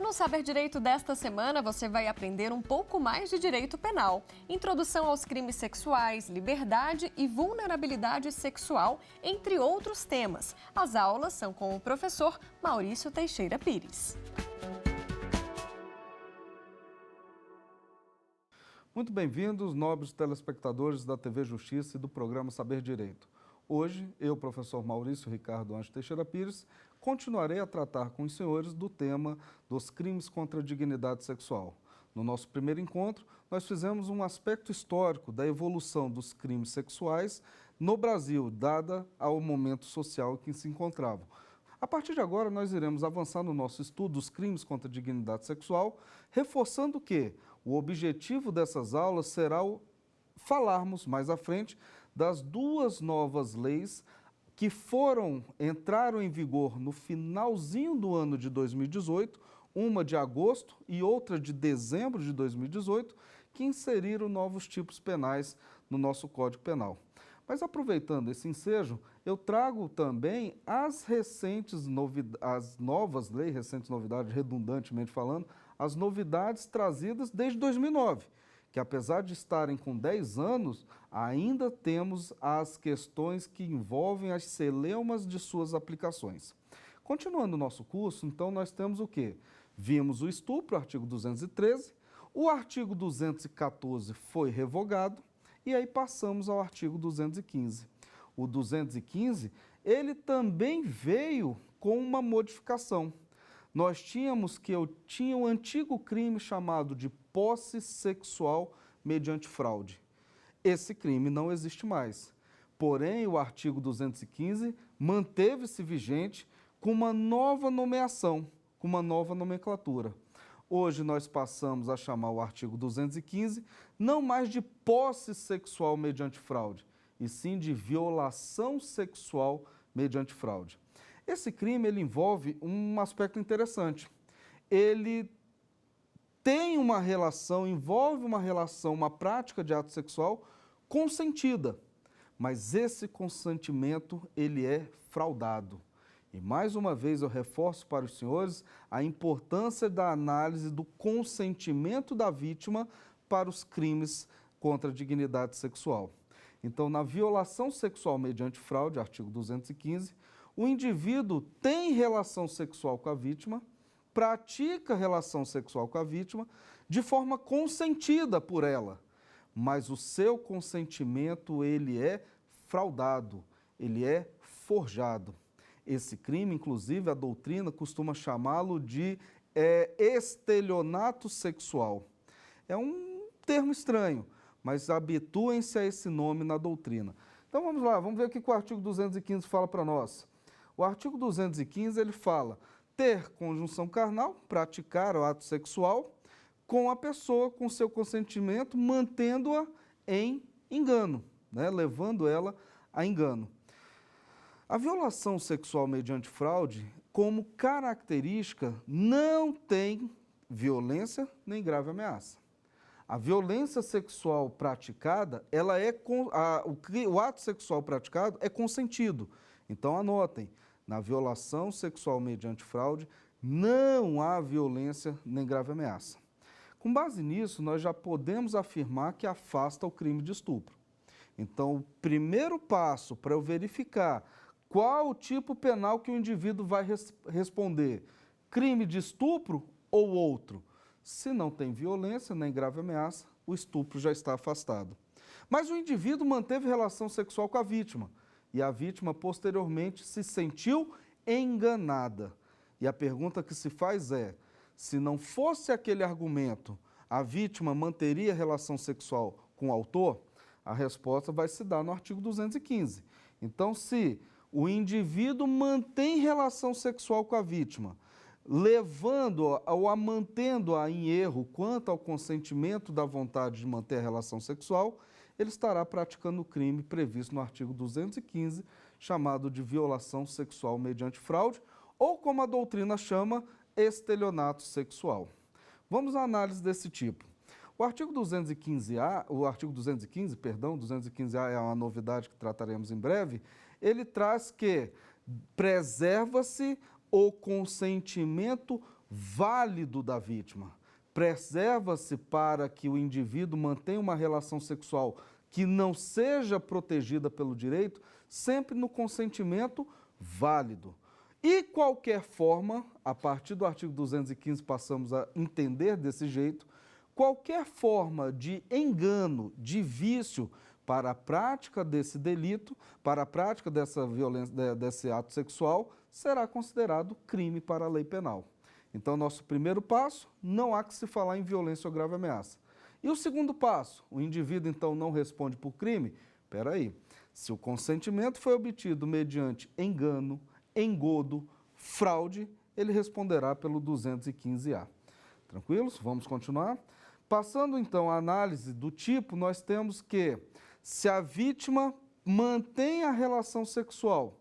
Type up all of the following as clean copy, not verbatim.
No Saber Direito desta semana, você vai aprender um pouco mais de direito penal, introdução aos crimes sexuais, liberdade e vulnerabilidade sexual, entre outros temas. As aulas são com o professor Maurício Teixeira Pires. Muito bem-vindos, nobres telespectadores da TV Justiça e do programa Saber Direito. Hoje, eu, professor Maurício Ricardo Anjo Teixeira Pires, continuarei a tratar com os senhores do tema dos crimes contra a dignidade sexual. No nosso primeiro encontro, nós fizemos um aspecto histórico da evolução dos crimes sexuais no Brasil, dada ao momento social em que se encontravam. A partir de agora, nós iremos avançar no nosso estudo dos crimes contra a dignidade sexual, reforçando que o objetivo dessas aulas será falarmos mais à frente das duas novas leis que entraram em vigor no finalzinho do ano de 2018, uma de agosto e outra de dezembro de 2018, que inseriram novos tipos penais no nosso Código Penal. Mas aproveitando esse ensejo, eu trago também as novas leis, recentes novidades, redundantemente falando, as novidades trazidas desde 2009, que apesar de estarem com 10 anos, ainda temos as questões que envolvem as celeumas de suas aplicações. Continuando o nosso curso, então nós temos o quê? Vimos o estupro, artigo 213, o artigo 214 foi revogado, e aí passamos ao artigo 215. O 215, ele também veio com uma modificação. Nós tínhamos um antigo crime chamado de posse sexual mediante fraude. Esse crime não existe mais. Porém, o artigo 215 manteve-se vigente com uma nova nomeação, com uma nova nomenclatura. Hoje nós passamos a chamar o artigo 215 não mais de posse sexual mediante fraude, e sim de violação sexual mediante fraude. Esse crime ele envolve um aspecto interessante. Ele tem uma relação, envolve uma relação, uma prática de ato sexual consentida, mas esse consentimento ele é fraudado. E mais uma vez eu reforço para os senhores a importância da análise do consentimento da vítima para os crimes contra a dignidade sexual. Então, na violação sexual mediante fraude, artigo 215, o indivíduo tem relação sexual com a vítima, pratica relação sexual com a vítima de forma consentida por ela, mas o seu consentimento ele é fraudado, ele é forjado. Esse crime, inclusive, a doutrina costuma chamá-lo de estelionato sexual. É um termo estranho, mas habituem-se a esse nome na doutrina. Então vamos lá, vamos ver o que o artigo 215 fala para nós. O artigo 215 ele fala ter conjunção carnal, praticar o ato sexual com a pessoa, com seu consentimento, mantendo-a em engano, né? Levando ela a engano. A violação sexual mediante fraude, como característica, não tem violência nem grave ameaça. A violência sexual praticada, o ato sexual praticado é consentido. Então anotem, na violação sexual mediante fraude, não há violência nem grave ameaça. Com base nisso, nós já podemos afirmar que afasta o crime de estupro. Então, o primeiro passo para eu verificar qual o tipo penal que o indivíduo vai responder, crime de estupro ou outro? Se não tem violência nem grave ameaça, o estupro já está afastado. Mas o indivíduo manteve relação sexual com a vítima e a vítima posteriormente se sentiu enganada. E a pergunta que se faz é, se não fosse aquele argumento, a vítima manteria relação sexual com o autor? A resposta vai se dar no artigo 215. Então, se o indivíduo mantém relação sexual com a vítima, levando-a ou mantendo-a em erro quanto ao consentimento da vontade de manter a relação sexual, ele estará praticando o crime previsto no artigo 215, chamado de violação sexual mediante fraude, ou como a doutrina chama, estelionato sexual. Vamos à análise desse tipo. O artigo 215A, 215A é uma novidade que trataremos em breve, ele traz que preserva-se o consentimento válido da vítima. Preserva-se para que o indivíduo mantenha uma relação sexual que não seja protegida pelo direito, sempre no consentimento válido. E qualquer forma, a partir do artigo 215 passamos a entender desse jeito, qualquer forma de engano, de vício para a prática desse delito, para a prática dessa violência, desse ato sexual, será considerado crime para a lei penal. Então, nosso primeiro passo, não há que se falar em violência ou grave ameaça. E o segundo passo, o indivíduo então não responde por crime? Espera aí, se o consentimento foi obtido mediante engano, engodo, fraude, ele responderá pelo 215-A. Tranquilos? Vamos continuar? Passando então à análise do tipo, nós temos que, se a vítima mantém a relação sexual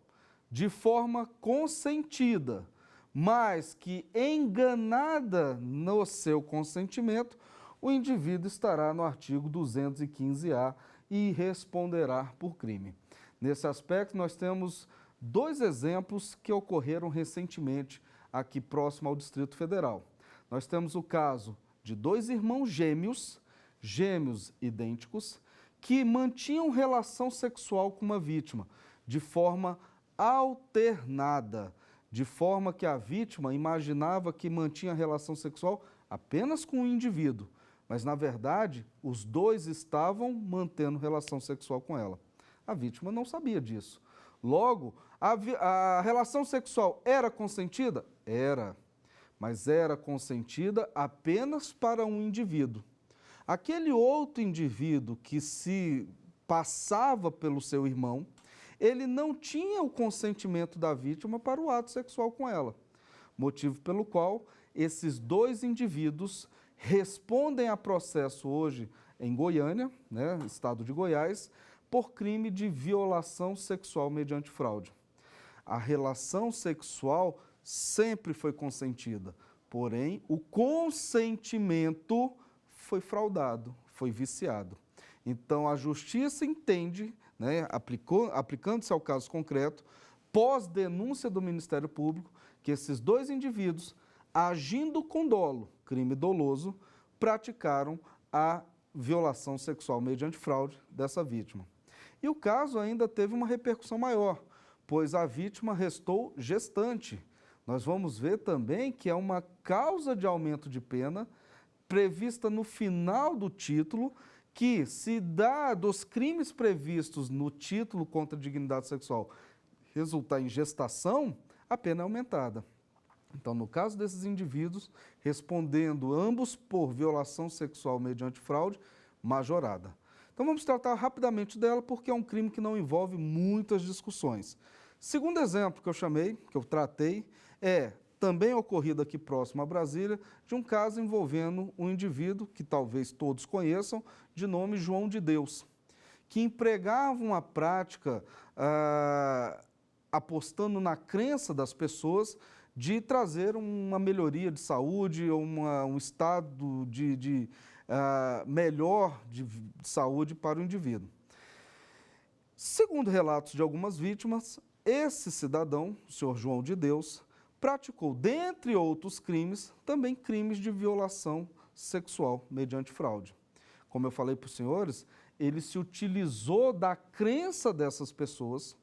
de forma consentida, mas que enganada no seu consentimento, o indivíduo estará no artigo 215-A e responderá por crime. Nesse aspecto, nós temos dois exemplos que ocorreram recentemente aqui próximo ao Distrito Federal. Nós temos o caso de dois irmãos gêmeos idênticos, que mantinham relação sexual com uma vítima de forma alternada, de forma que a vítima imaginava que mantinha relação sexual apenas com o indivíduo, mas na verdade os dois estavam mantendo relação sexual com ela. A vítima não sabia disso. Logo, a relação sexual era consentida? Era, mas era consentida apenas para um indivíduo. Aquele outro indivíduo que se passava pelo seu irmão, ele não tinha o consentimento da vítima para o ato sexual com ela, motivo pelo qual esses dois indivíduos respondem a processo hoje em Goiânia, né, estado de Goiás, por crime de violação sexual mediante fraude. A relação sexual sempre foi consentida, porém o consentimento foi fraudado, foi viciado. Então a justiça entende, né, aplicando-se ao caso concreto, pós-denúncia do Ministério Público, que esses dois indivíduos, agindo com dolo, crime doloso, praticaram a violação sexual mediante fraude dessa vítima. E o caso ainda teve uma repercussão maior, pois a vítima restou gestante. Nós vamos ver também que é uma causa de aumento de pena prevista no final do título, que se dá dos crimes previstos no título contra a dignidade sexual resultar em gestação, a pena é aumentada. Então, no caso desses indivíduos, respondendo ambos por violação sexual mediante fraude, majorada. Então, vamos tratar rapidamente dela, porque é um crime que não envolve muitas discussões. Segundo exemplo que eu chamei, que eu tratei, é também ocorrido aqui próximo a Brasília, de um caso envolvendo um indivíduo, que talvez todos conheçam, de nome João de Deus, que empregava uma prática apostando na crença das pessoas de trazer uma melhoria de saúde ou um estado melhor de saúde para o indivíduo. Segundo relatos de algumas vítimas, esse cidadão, o senhor João de Deus, praticou, dentre outros crimes, também crimes de violação sexual mediante fraude. Como eu falei para os senhores, ele se utilizou da crença dessas pessoas,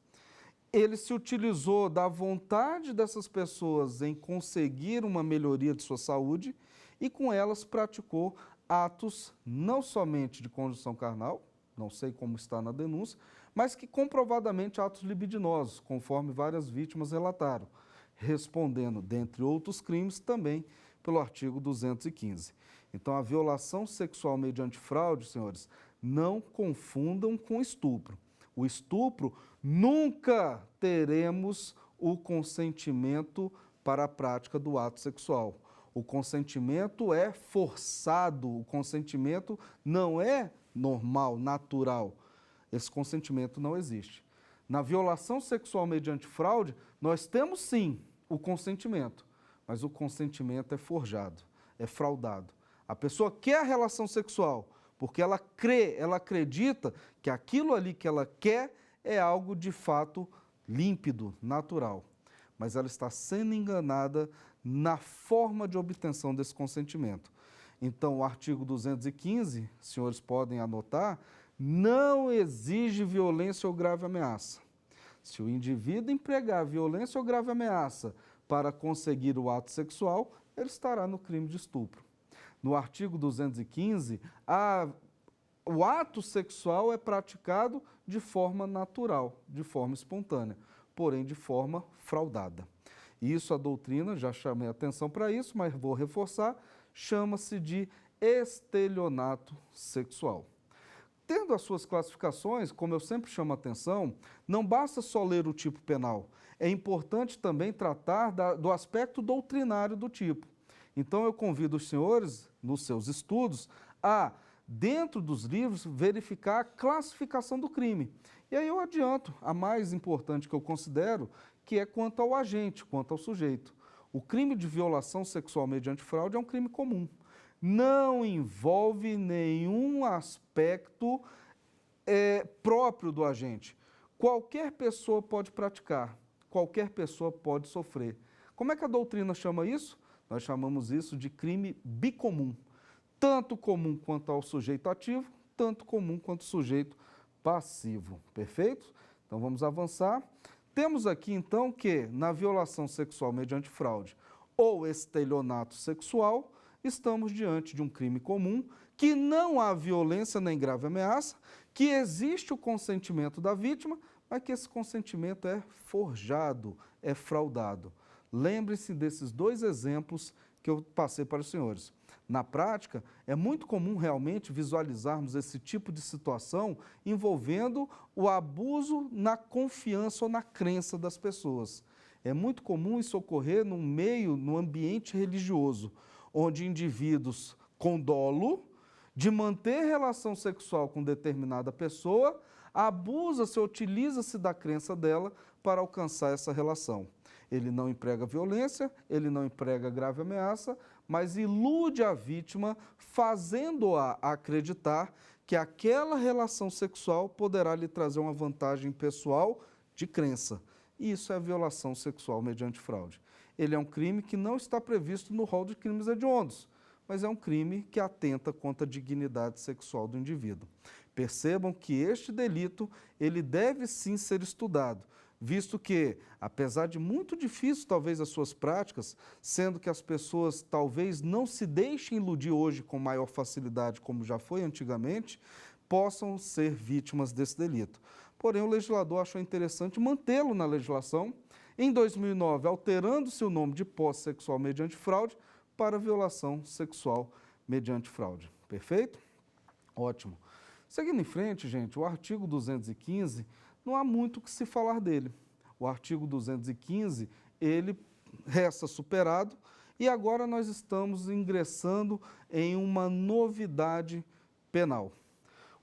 ele se utilizou da vontade dessas pessoas em conseguir uma melhoria de sua saúde e com elas praticou atos não somente de conjunção carnal, não sei como está na denúncia, mas que comprovadamente atos libidinosos, conforme várias vítimas relataram, respondendo, dentre outros crimes, também pelo artigo 215. Então, a violação sexual mediante fraude, senhores, não confundam com estupro. O estupro, nunca teremos o consentimento para a prática do ato sexual. O consentimento é forçado, o consentimento não é normal, natural. Esse consentimento não existe. Na violação sexual mediante fraude, nós temos sim o consentimento, mas o consentimento é forjado, é fraudado. A pessoa quer a relação sexual porque ela crê, ela acredita que aquilo ali que ela quer é algo de fato límpido, natural. Mas ela está sendo enganada na forma de obtenção desse consentimento. Então, o artigo 215, senhores podem anotar, não exige violência ou grave ameaça. Se o indivíduo empregar violência ou grave ameaça para conseguir o ato sexual, ele estará no crime de estupro. No artigo 215, o ato sexual é praticado de forma natural, de forma espontânea, porém de forma fraudada. Isso a doutrina, já chamei a atenção para isso, mas vou reforçar, chama-se de estelionato sexual. Tendo as suas classificações, como eu sempre chamo a atenção, não basta só ler o tipo penal, é importante também tratar do aspecto doutrinário do tipo. Então eu convido os senhores, nos seus estudos, a, dentro dos livros, verificar a classificação do crime. E aí eu adianto a mais importante que eu considero, que é quanto ao agente, quanto ao sujeito. O crime de violação sexual mediante fraude é um crime comum. Não envolve nenhum aspecto próprio do agente. Qualquer pessoa pode praticar, qualquer pessoa pode sofrer. Como é que a doutrina chama isso? Nós chamamos isso de crime bicomum. Tanto comum quanto ao sujeito ativo, tanto comum quanto ao sujeito passivo. Perfeito? Então vamos avançar. Temos aqui então que na violação sexual mediante fraude ou estelionato sexual, estamos diante de um crime comum, que não há violência nem grave ameaça, que existe o consentimento da vítima, mas que esse consentimento é forjado, é fraudado. Lembre-se desses dois exemplos que eu passei para os senhores. Na prática, é muito comum realmente visualizarmos esse tipo de situação envolvendo o abuso na confiança ou na crença das pessoas. É muito comum isso ocorrer no ambiente religioso, onde indivíduos com dolo de manter relação sexual com determinada pessoa, abusa-se, utiliza-se da crença dela para alcançar essa relação. Ele não emprega violência, ele não emprega grave ameaça, mas ilude a vítima, fazendo-a acreditar que aquela relação sexual poderá lhe trazer uma vantagem pessoal de crença. E isso é violação sexual mediante fraude. Ele é um crime que não está previsto no rol de crimes hediondos, mas é um crime que atenta contra a dignidade sexual do indivíduo. Percebam que este delito, ele deve sim ser estudado, visto que, apesar de muito difícil talvez as suas práticas, sendo que as pessoas talvez não se deixem iludir hoje com maior facilidade, como já foi antigamente, possam ser vítimas desse delito. Porém, o legislador achou interessante mantê-lo na legislação, em 2009, alterando-se o nome de posse sexual mediante fraude para violação sexual mediante fraude. Perfeito? Ótimo. Seguindo em frente, gente, o artigo 215, não há muito o que se falar dele. O artigo 215, ele resta superado e agora nós estamos ingressando em uma novidade penal.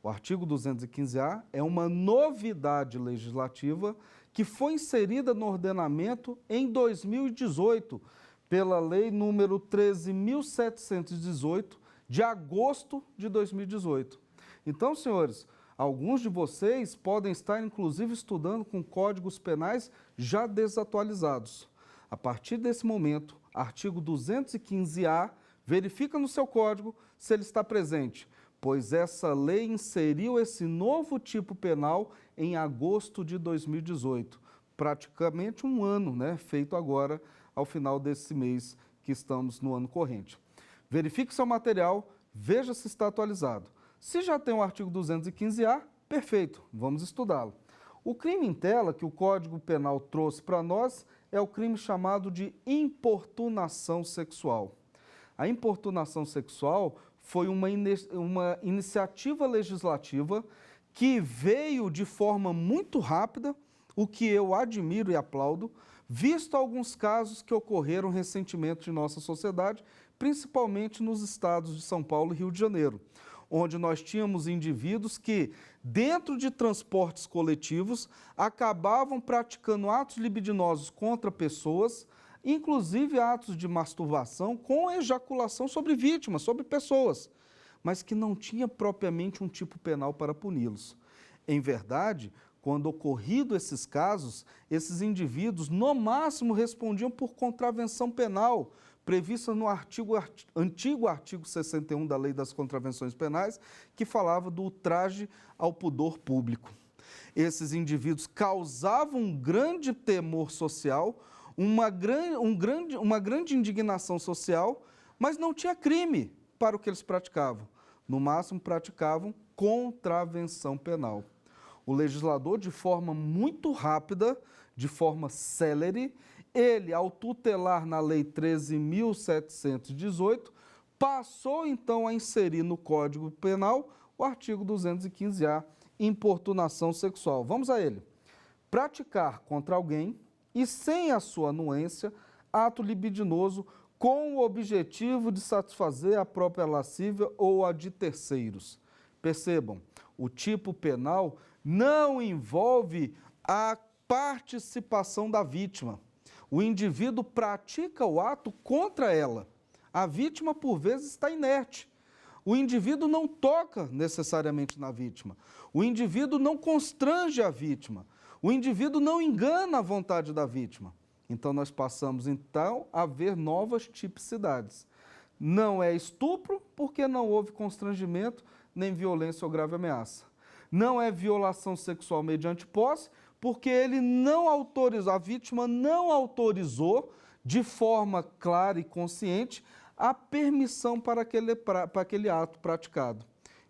O artigo 215-A é uma novidade legislativa que foi inserida no ordenamento em 2018, pela Lei número 13.718, de agosto de 2018. Então, senhores, alguns de vocês podem estar, inclusive, estudando com códigos penais já desatualizados. A partir desse momento, artigo 215-A, verifica no seu código se ele está presente, pois essa lei inseriu esse novo tipo penal em agosto de 2018, praticamente um ano, né, feito agora ao final desse mês que estamos no ano corrente. Verifique seu material, veja se está atualizado. Se já tem o artigo 215-A, perfeito, vamos estudá-lo. O crime em tela que o Código Penal trouxe para nós é o crime chamado de importunação sexual. A importunação sexual foi uma iniciativa legislativa que veio de forma muito rápida, o que eu admiro e aplaudo, visto alguns casos que ocorreram recentemente em nossa sociedade, principalmente nos estados de São Paulo e Rio de Janeiro, onde nós tínhamos indivíduos que, dentro de transportes coletivos, acabavam praticando atos libidinosos contra pessoas, inclusive atos de masturbação com ejaculação sobre vítimas, sobre pessoas, mas que não tinha propriamente um tipo penal para puni-los. Em verdade, quando ocorrido esses casos, esses indivíduos, no máximo, respondiam por contravenção penal, prevista no antigo artigo 61 da Lei das Contravenções Penais, que falava do ultraje ao pudor público. Esses indivíduos causavam um grande temor social, uma grande indignação social, mas não tinha crime para o que eles praticavam. No máximo, praticavam contravenção penal. O legislador, de forma muito rápida, de forma célere, ele, ao tutelar na Lei 13.718, passou então a inserir no Código Penal o artigo 215-A, importunação sexual. Vamos a ele. Praticar contra alguém e sem a sua anuência ato libidinoso com o objetivo de satisfazer a própria lascívia ou a de terceiros. Percebam, o tipo penal não envolve a participação da vítima. O indivíduo pratica o ato contra ela. A vítima, por vezes, está inerte. O indivíduo não toca necessariamente na vítima. O indivíduo não constrange a vítima. O indivíduo não engana a vontade da vítima. Então, nós passamos, então, a ver novas tipicidades. Não é estupro, porque não houve constrangimento, nem violência ou grave ameaça. Não é violação sexual mediante posse, porque ele não autorizou, a vítima não autorizou, de forma clara e consciente, a permissão para aquele ato praticado.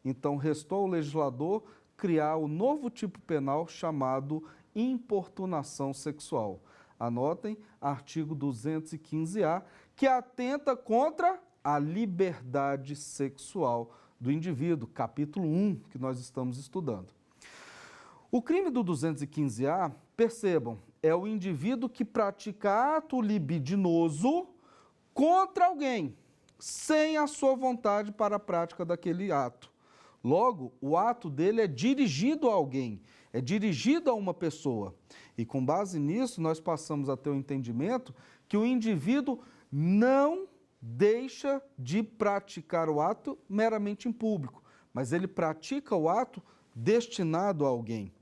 Então, restou ao legislador criar o novo tipo penal chamado importunação sexual. Anotem, artigo 215-A, que atenta contra a liberdade sexual do indivíduo, capítulo 1, que nós estamos estudando. O crime do 215-A, percebam, é o indivíduo que pratica ato libidinoso contra alguém, sem a sua vontade para a prática daquele ato. Logo, o ato dele é dirigido a alguém, é dirigido a uma pessoa. E com base nisso, nós passamos a ter o entendimento que o indivíduo não deixa de praticar o ato meramente em público, mas ele pratica o ato destinado a alguém.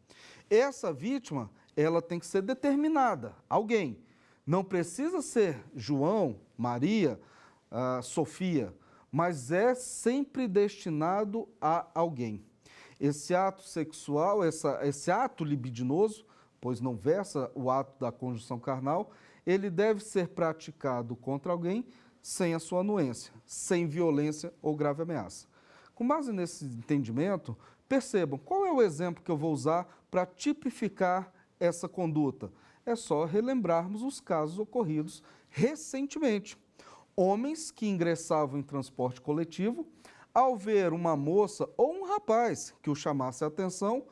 Essa vítima, ela tem que ser determinada, alguém. Não precisa ser João, Maria, Sofia, mas é sempre destinado a alguém. Esse ato sexual, esse ato libidinoso, pois não versa o ato da conjunção carnal, ele deve ser praticado contra alguém sem a sua anuência, sem violência ou grave ameaça. Com base nesse entendimento, percebam qual é o exemplo que eu vou usar para tipificar essa conduta. É só relembrarmos os casos ocorridos recentemente. Homens que ingressavam em transporte coletivo, ao ver uma moça ou um rapaz que o chamasse a atenção,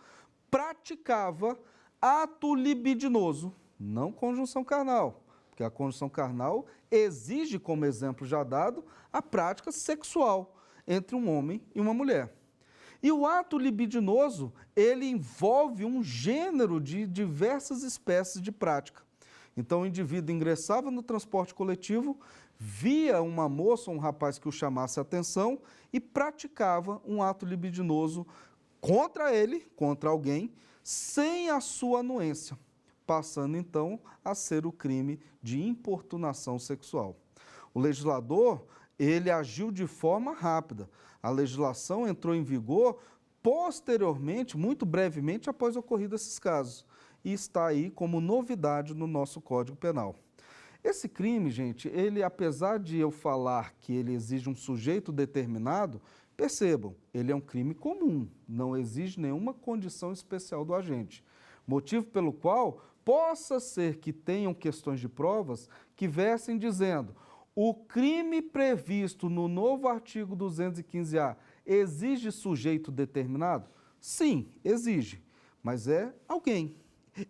praticava ato libidinoso, não conjunção carnal, porque a conjunção carnal exige, como exemplo já dado, a prática sexual entre um homem e uma mulher. E o ato libidinoso, ele envolve um gênero de diversas espécies de prática. Então, o indivíduo ingressava no transporte coletivo, via uma moça ou um rapaz que o chamasse a atenção e praticava um ato libidinoso contra ele, contra alguém, sem a sua anuência, passando então a ser o crime de importunação sexual. O legislador, ele agiu de forma rápida. A legislação entrou em vigor posteriormente, muito brevemente após ocorrido esses casos, e está aí como novidade no nosso Código Penal. Esse crime, gente, ele, apesar de eu falar que ele exige um sujeito determinado, percebam, ele é um crime comum, não exige nenhuma condição especial do agente. Motivo pelo qual possa ser que tenham questões de provas que versem dizendo: o crime previsto no novo artigo 215-A exige sujeito determinado? Sim, exige, mas é alguém.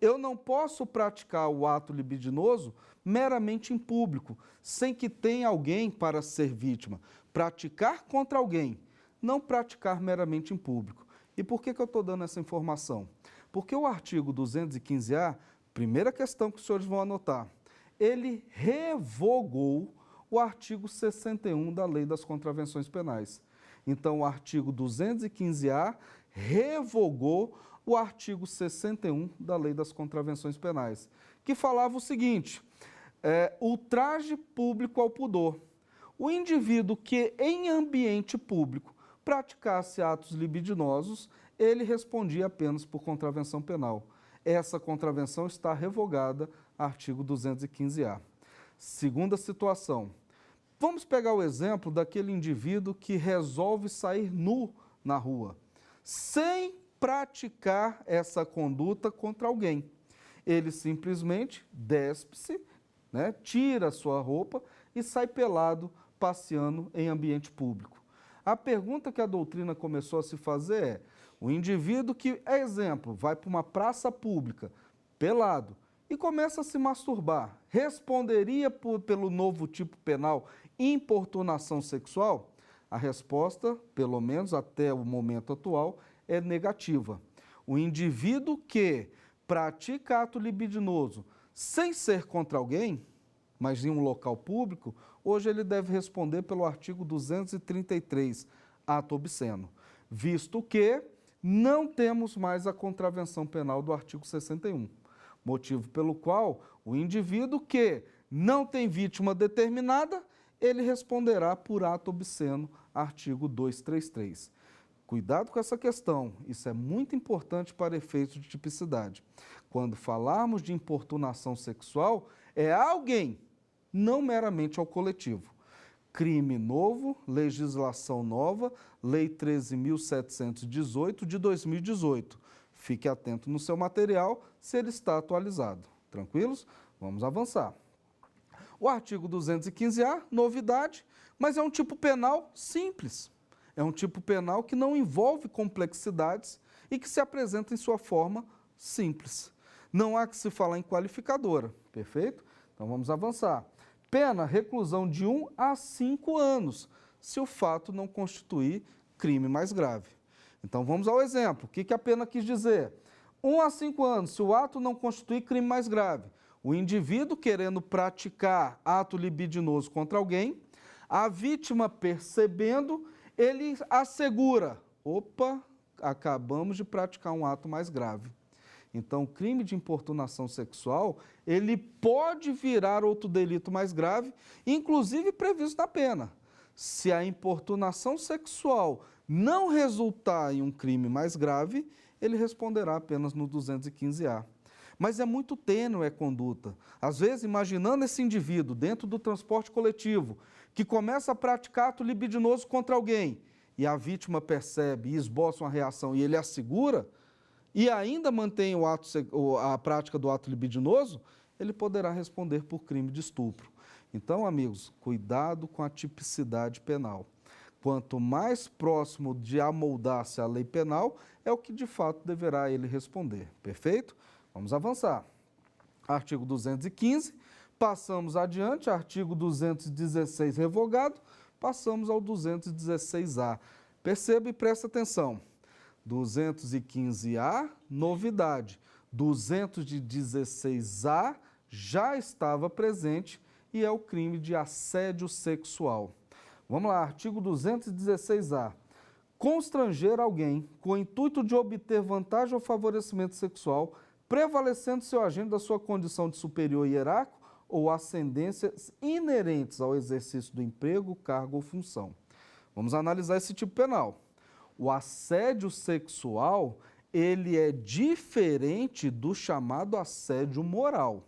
Eu não posso praticar o ato libidinoso meramente em público, sem que tenha alguém para ser vítima. Praticar contra alguém, não praticar meramente em público. E por que eu estou dando essa informação? Porque o artigo 215-A, primeira questão que os senhores vão anotar, ele revogou o artigo 61 da Lei das Contravenções Penais. Então, o artigo 215-A revogou o artigo 61 da Lei das Contravenções Penais, que falava o seguinte, ultraje público ao pudor. O indivíduo que em ambiente público praticasse atos libidinosos, ele respondia apenas por contravenção penal. Essa contravenção está revogada, artigo 215-A. Segunda situação. Vamos pegar o exemplo daquele indivíduo que resolve sair nu na rua, sem praticar essa conduta contra alguém. Ele simplesmente despe-se, né, tira a sua roupa e sai pelado, passeando em ambiente público. A pergunta que a doutrina começou a se fazer é, o indivíduo que, exemplo, vai para uma praça pública, pelado, e começa a se masturbar, responderia pelo novo tipo penal importunação sexual? A resposta, pelo menos até o momento atual, é negativa. O indivíduo que pratica ato libidinoso sem ser contra alguém, mas em um local público, hoje ele deve responder pelo artigo 233, ato obsceno, visto que não temos mais a contravenção penal do artigo 61, motivo pelo qual o indivíduo que não tem vítima determinada, ele responderá por ato obsceno, artigo 233. Cuidado com essa questão, isso é muito importante para efeitos de tipicidade. Quando falarmos de importunação sexual, é alguém, não meramente ao coletivo. Crime novo, legislação nova, Lei 13.718 de 2018. Fique atento no seu material se ele está atualizado. Tranquilos? Vamos avançar. O artigo 215-A, novidade, mas é um tipo penal simples. É um tipo penal que não envolve complexidades e que se apresenta em sua forma simples. Não há que se falar em qualificadora, perfeito? Então vamos avançar. Pena, reclusão de 1 a 5 anos, se o fato não constituir crime mais grave. Então vamos ao exemplo. O que a pena quis dizer? 1 a 5 anos, se o ato não constituir crime mais grave. O indivíduo querendo praticar ato libidinoso contra alguém, a vítima percebendo, ele assegura, opa, acabamos de praticar um ato mais grave. Então, o crime de importunação sexual, ele pode virar outro delito mais grave, inclusive previsto na pena. Se a importunação sexual não resultar em um crime mais grave, ele responderá apenas no 215-A. Mas é muito tênue a conduta. Às vezes, imaginando esse indivíduo dentro do transporte coletivo, que começa a praticar ato libidinoso contra alguém, e a vítima percebe e esboça uma reação e ele assegura, e ainda mantém a prática do ato libidinoso, ele poderá responder por crime de estupro. Então, amigos, cuidado com a tipicidade penal. Quanto mais próximo de amoldar-se a lei penal, é o que de fato deverá ele responder. Perfeito? Vamos avançar. Artigo 215, passamos adiante, artigo 216 revogado, passamos ao 216-A. Perceba e presta atenção. 215-A, novidade. 216-A já estava presente e é o crime de assédio sexual. Vamos lá, artigo 216-A. Constranger alguém com o intuito de obter vantagem ou favorecimento sexual, prevalecendo seu agente da sua condição de superior hierárquico ou ascendências inerentes ao exercício do emprego, cargo ou função. Vamos analisar esse tipo penal. O assédio sexual, ele é diferente do chamado assédio moral.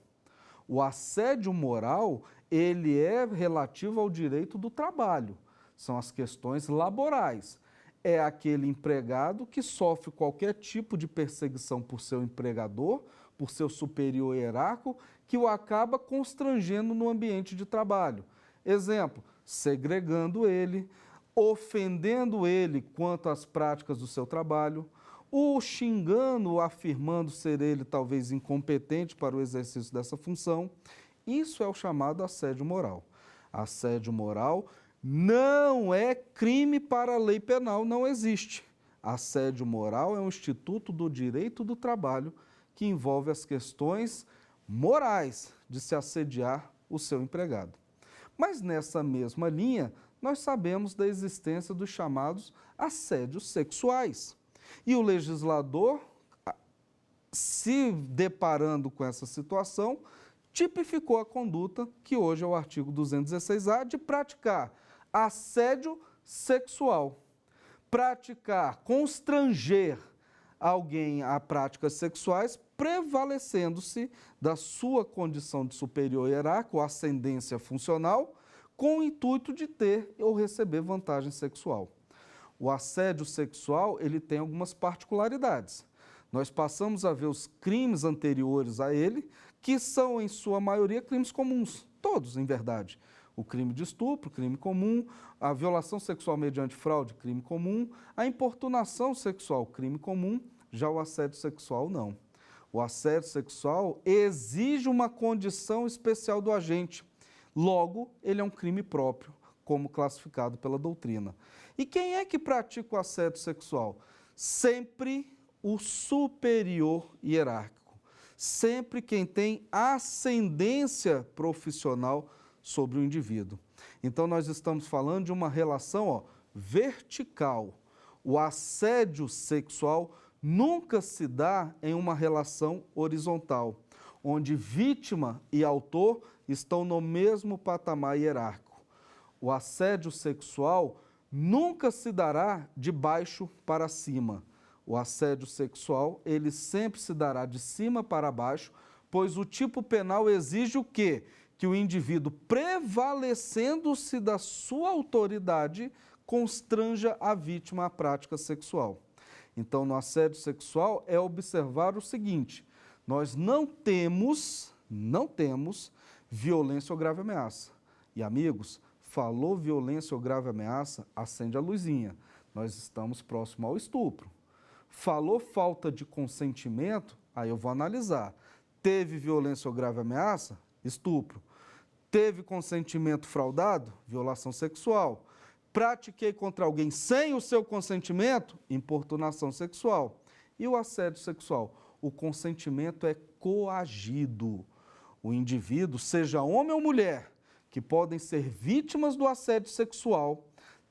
O assédio moral, ele é relativo ao direito do trabalho. São as questões laborais. É aquele empregado que sofre qualquer tipo de perseguição por seu empregador, por seu superior hierárquico, que o acaba constrangendo no ambiente de trabalho. Exemplo, segregando ele, ofendendo ele quanto às práticas do seu trabalho, o xingando, afirmando ser ele talvez incompetente para o exercício dessa função. Isso é o chamado assédio moral. Assédio moral não é crime para a lei penal, não existe. Assédio moral é um instituto do direito do trabalho que envolve as questões morais de se assediar o seu empregado. Mas nessa mesma linha, nós sabemos da existência dos chamados assédios sexuais. E o legislador se deparando com essa situação, tipificou a conduta, que hoje é o artigo 216-A, de praticar assédio sexual. Praticar, constranger alguém a práticas sexuais, prevalecendo-se da sua condição de superior hierárquico ou ascendência funcional, com o intuito de ter ou receber vantagem sexual. O assédio sexual, ele tem algumas particularidades. Nós passamos a ver os crimes anteriores a ele, que são, em sua maioria, crimes comuns. Todos, em verdade. O crime de estupro, crime comum. A violação sexual mediante fraude, crime comum. A importunação sexual, crime comum. Já o assédio sexual, não. O assédio sexual exige uma condição especial do agente. Logo, ele é um crime próprio, como classificado pela doutrina. E quem é que pratica o assédio sexual? Sempre o superior hierárquico. Sempre quem tem ascendência profissional sobre o indivíduo. Então, nós estamos falando de uma relação vertical. O assédio sexual nunca se dá em uma relação horizontal, onde vítima e autor estão no mesmo patamar hierárquico. O assédio sexual nunca se dará de baixo para cima. O assédio sexual, ele sempre se dará de cima para baixo, pois o tipo penal exige o quê? Que o indivíduo, prevalecendo-se da sua autoridade, constranja a vítima à prática sexual. Então, no assédio sexual, é observar o seguinte: nós não temos violência ou grave ameaça. E, amigos, falou violência ou grave ameaça, acende a luzinha. Nós estamos próximo ao estupro. Falou falta de consentimento, aí eu vou analisar. Teve violência ou grave ameaça? Estupro. Teve consentimento fraudado? Violação sexual. Pratiquei contra alguém sem o seu consentimento? Importunação sexual. E o assédio sexual? O consentimento é coagido. O indivíduo, seja homem ou mulher, que podem ser vítimas do assédio sexual,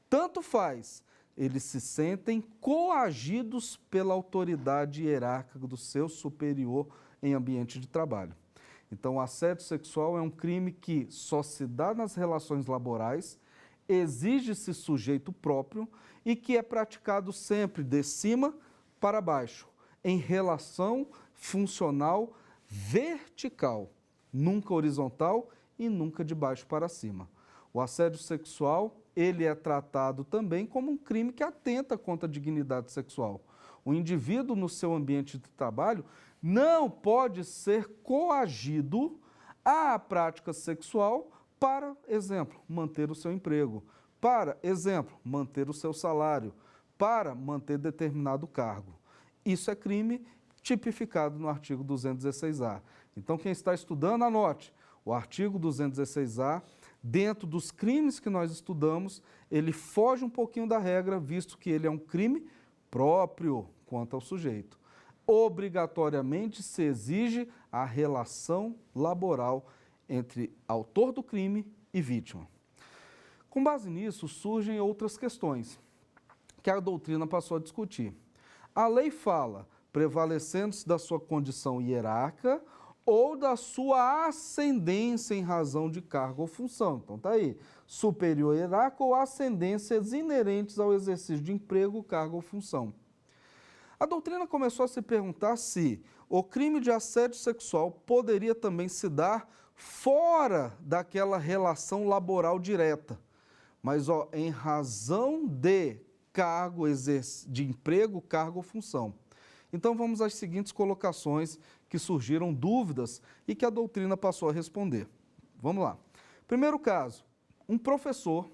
tanto faz, eles se sentem coagidos pela autoridade hierárquica do seu superior em ambiente de trabalho. Então, o assédio sexual é um crime que só se dá nas relações laborais, exige-se sujeito próprio e que é praticado sempre de cima para baixo, em relação funcional vertical, nunca horizontal e nunca de baixo para cima. O assédio sexual, ele é tratado também como um crime que atenta contra a dignidade sexual. O indivíduo, no seu ambiente de trabalho, não pode ser coagido à prática sexual para, exemplo, manter o seu emprego, para, exemplo, manter o seu salário, para manter determinado cargo. Isso é crime tipificado no artigo 216-A. Então, quem está estudando, anote. O artigo 216-A, dentro dos crimes que nós estudamos, ele foge um pouquinho da regra, visto que ele é um crime próprio quanto ao sujeito. Obrigatoriamente se exige a relação laboral entre autor do crime e vítima. Com base nisso, surgem outras questões que a doutrina passou a discutir. A lei fala, prevalecendo-se da sua condição hierárquica ou da sua ascendência em razão de cargo ou função. Então, está aí, superior hierárquico ou ascendências inerentes ao exercício de emprego, cargo ou função. A doutrina começou a se perguntar se o crime de assédio sexual poderia também se dar fora daquela relação laboral direta, mas em razão de cargo, de emprego, cargo ou função. Então vamos às seguintes colocações que surgiram dúvidas e que a doutrina passou a responder. Vamos lá. Primeiro caso, um professor,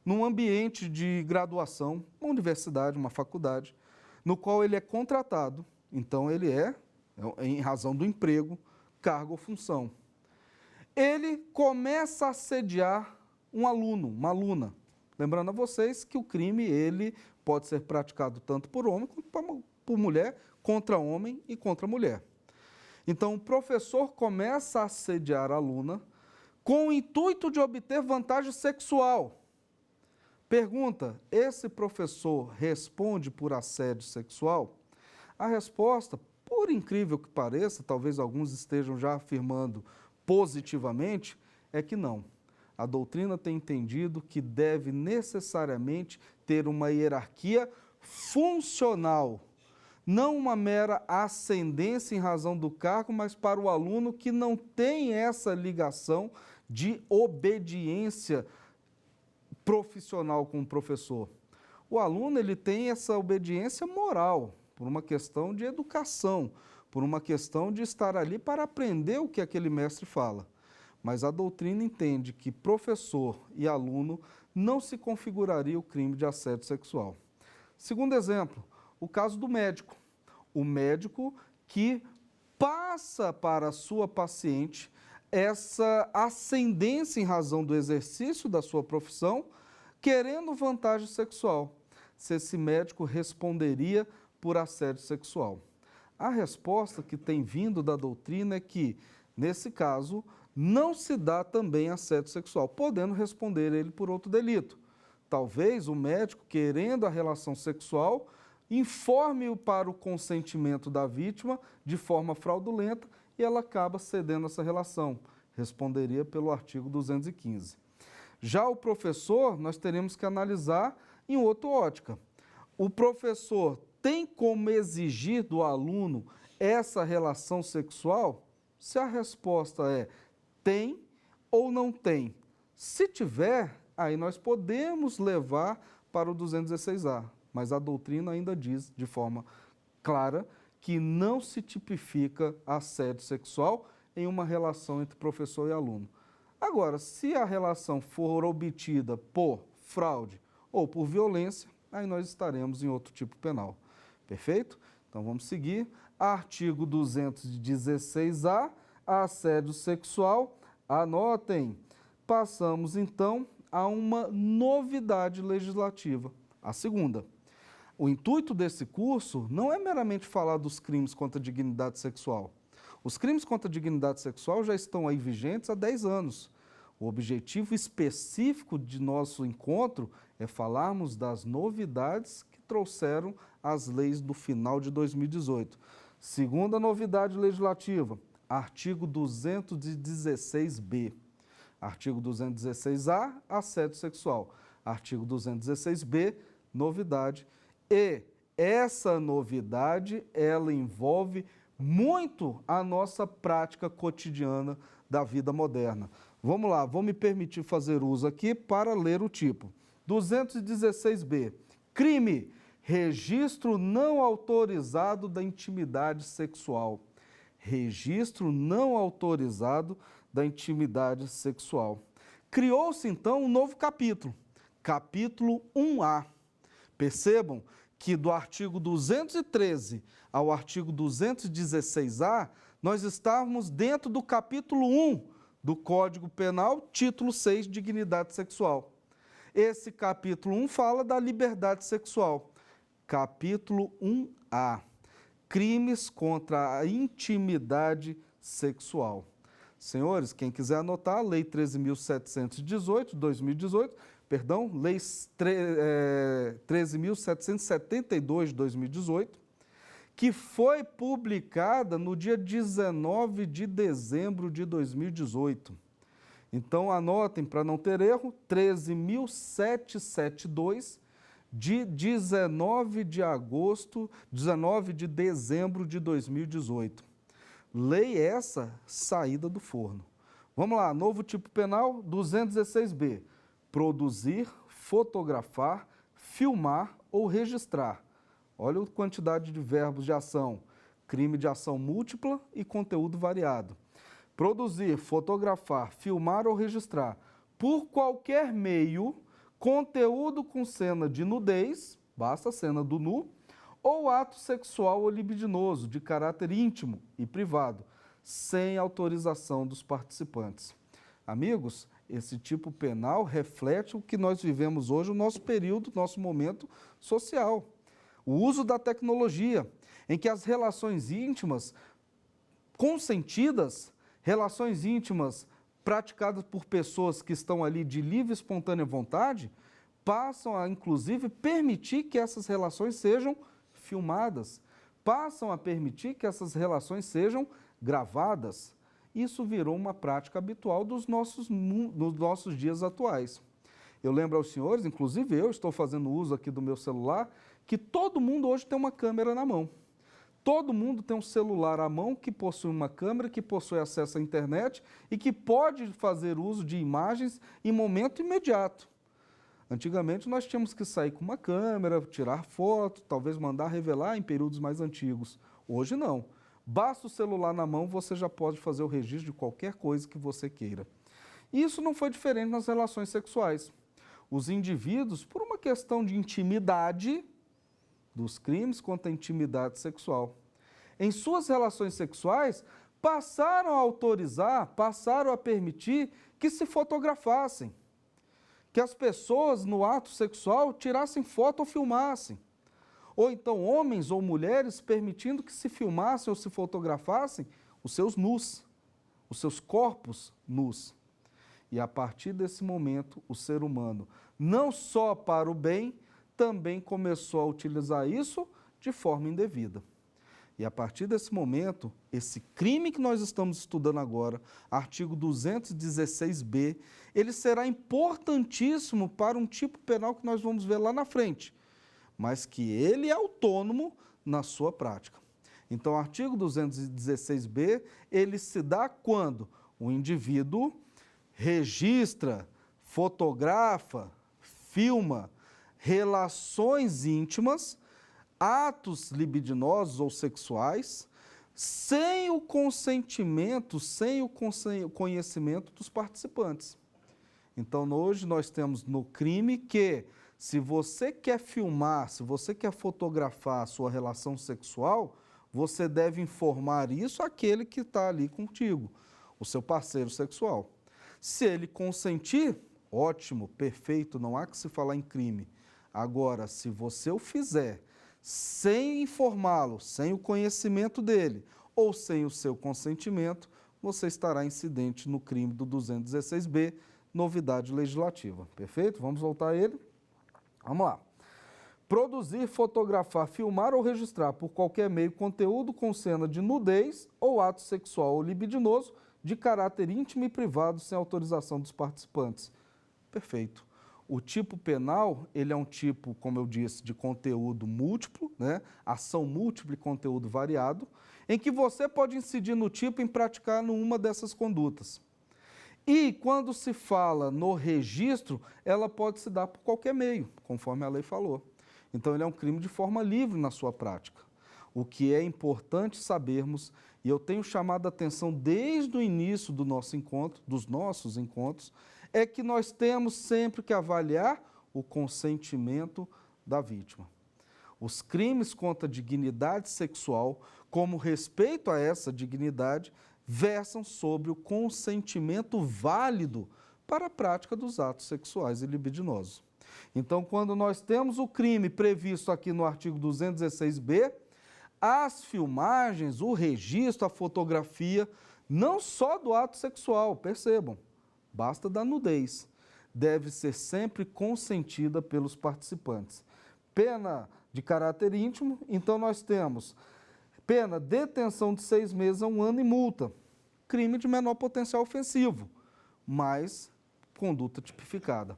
num ambiente de graduação, uma universidade, uma faculdade, no qual ele é contratado, então ele é em razão do emprego, cargo ou função. Ele começa a assediar um aluno, uma aluna. Lembrando a vocês que o crime ele pode ser praticado tanto por homem quanto por mulher, contra homem e contra mulher. Então, o professor começa a assediar a aluna com o intuito de obter vantagem sexual. Pergunta, esse professor responde por assédio sexual? A resposta, por incrível que pareça, talvez alguns estejam já afirmando positivamente, é que não. A doutrina tem entendido que deve necessariamente ter uma hierarquia funcional, não uma mera ascendência em razão do cargo, mas para o aluno que não tem essa ligação de obediência profissional com o professor. O aluno ele tem essa obediência moral, por uma questão de educação, por uma questão de estar ali para aprender o que aquele mestre fala. Mas a doutrina entende que professor e aluno não se configuraria o crime de assédio sexual. Segundo exemplo, o caso do médico. O médico que passa para a sua paciente essa ascendência em razão do exercício da sua profissão, querendo vantagem sexual. Se esse médico responderia por assédio sexual. A resposta que tem vindo da doutrina é que, nesse caso, não se dá também assédio sexual, podendo responder ele por outro delito. Talvez o médico, querendo a relação sexual, informe-o para o consentimento da vítima de forma fraudulenta e ela acaba cedendo essa relação. Responderia pelo artigo 215. Já o professor, nós teremos que analisar em outra ótica. O professor tem como exigir do aluno essa relação sexual? Se a resposta é tem ou não tem. Se tiver, aí nós podemos levar para o 216A. Mas a doutrina ainda diz de forma clara que não se tipifica assédio sexual em uma relação entre professor e aluno. Agora, se a relação for obtida por fraude ou por violência, aí nós estaremos em outro tipo penal. Perfeito? Então vamos seguir. Artigo 216A, assédio sexual. Anotem. Passamos então a uma novidade legislativa, a segunda. O intuito desse curso não é meramente falar dos crimes contra a dignidade sexual. Os crimes contra a dignidade sexual já estão aí vigentes há 10 anos. O objetivo específico de nosso encontro é falarmos das novidades que trouxeram as leis do final de 2018. Segunda novidade legislativa, artigo 216B. Artigo 216A, assédio sexual. Artigo 216B, novidade. E essa novidade, ela envolve muito a nossa prática cotidiana da vida moderna. Vamos lá, vou me permitir fazer uso aqui para ler o tipo. 216B, crime, registro não autorizado da intimidade sexual. Registro não autorizado da intimidade sexual. Criou-se, então, um novo capítulo, capítulo 1A. Percebam que do artigo 213 ao artigo 216A, nós estávamos dentro do capítulo 1 do Código Penal, título 6, dignidade sexual. Esse capítulo 1 fala da liberdade sexual. Capítulo 1A, crimes contra a intimidade sexual. Senhores, quem quiser anotar, Lei 13.718, 2018, perdão, Lei 13.772 de 2018, que foi publicada no dia 19 de dezembro de 2018. Então, anotem, para não ter erro, 13.772 de 19 de dezembro de 2018. Lei essa saída do forno. Vamos lá, novo tipo penal, 216B. Produzir, fotografar, filmar ou registrar. Olha a quantidade de verbos de ação. Crime de ação múltipla e conteúdo variado. Produzir, fotografar, filmar ou registrar, por qualquer meio, conteúdo com cena de nudez, basta a cena do nu, ou ato sexual ou libidinoso, de caráter íntimo e privado, sem autorização dos participantes. Amigos, esse tipo penal reflete o que nós vivemos hoje, o nosso período, nosso momento social. O uso da tecnologia, em que as relações íntimas consentidas, relações íntimas praticadas por pessoas que estão ali de livre e espontânea vontade, passam a, inclusive, permitir que essas relações sejam filmadas, passam a permitir que essas relações sejam gravadas. Isso virou uma prática habitual dos nossos dias atuais. Eu lembro aos senhores, inclusive eu estou fazendo uso aqui do meu celular, que todo mundo hoje tem uma câmera na mão. Todo mundo tem um celular à mão que possui uma câmera, que possui acesso à internet e que pode fazer uso de imagens em momento imediato. Antigamente nós tínhamos que sair com uma câmera, tirar foto, talvez mandar revelar em períodos mais antigos. Hoje não. Basta o celular na mão, você já pode fazer o registro de qualquer coisa que você queira. E isso não foi diferente nas relações sexuais. Os indivíduos, por uma questão de intimidade, dos crimes contra a intimidade sexual, em suas relações sexuais, passaram a autorizar, passaram a permitir que se fotografassem, que as pessoas no ato sexual tirassem foto ou filmassem. Ou então homens ou mulheres permitindo que se filmassem ou se fotografassem os seus nus, os seus corpos nus. E a partir desse momento, o ser humano, não só para o bem, também começou a utilizar isso de forma indevida. E a partir desse momento, esse crime que nós estamos estudando agora, artigo 216b, ele será importantíssimo para um tipo penal que nós vamos ver lá na frente, mas que ele é autônomo na sua prática. Então, o artigo 216b, ele se dá quando o indivíduo registra, fotografa, filma relações íntimas, atos libidinosos ou sexuais, sem o consentimento, sem o conhecimento dos participantes. Então, hoje nós temos no crime que, se você quer filmar, se você quer fotografar a sua relação sexual, você deve informar isso àquele que está ali contigo, o seu parceiro sexual. Se ele consentir, ótimo, perfeito, não há que se falar em crime. Agora, se você o fizer sem informá-lo, sem o conhecimento dele ou sem o seu consentimento, você estará incidente no crime do 216b, novidade legislativa. Perfeito? Vamos voltar a ele? Vamos lá. Produzir, fotografar, filmar ou registrar por qualquer meio conteúdo com cena de nudez ou ato sexual ou libidinoso de caráter íntimo e privado sem autorização dos participantes. Perfeito. O tipo penal, ele é um tipo, como eu disse, de conteúdo múltiplo, né? Ação múltipla e conteúdo variado, em que você pode incidir no tipo em praticar uma dessas condutas. E quando se fala no registro, ela pode se dar por qualquer meio, conforme a lei falou. Então, ele é um crime de forma livre na sua prática. O que é importante sabermos, e eu tenho chamado a atenção desde o início do nosso encontro, dos nossos encontros, é que nós temos sempre que avaliar o consentimento da vítima. Os crimes contra a dignidade sexual, como respeito a essa dignidade, versam sobre o consentimento válido para a prática dos atos sexuais e libidinosos. Então, quando nós temos o crime previsto aqui no artigo 216b, as filmagens, o registro, a fotografia, não só do ato sexual, percebam, basta da nudez, deve ser sempre consentida pelos participantes. Pena de caráter íntimo, então nós temos pena detenção de 6 meses a 1 ano e multa. Crime de menor potencial ofensivo, mas conduta tipificada.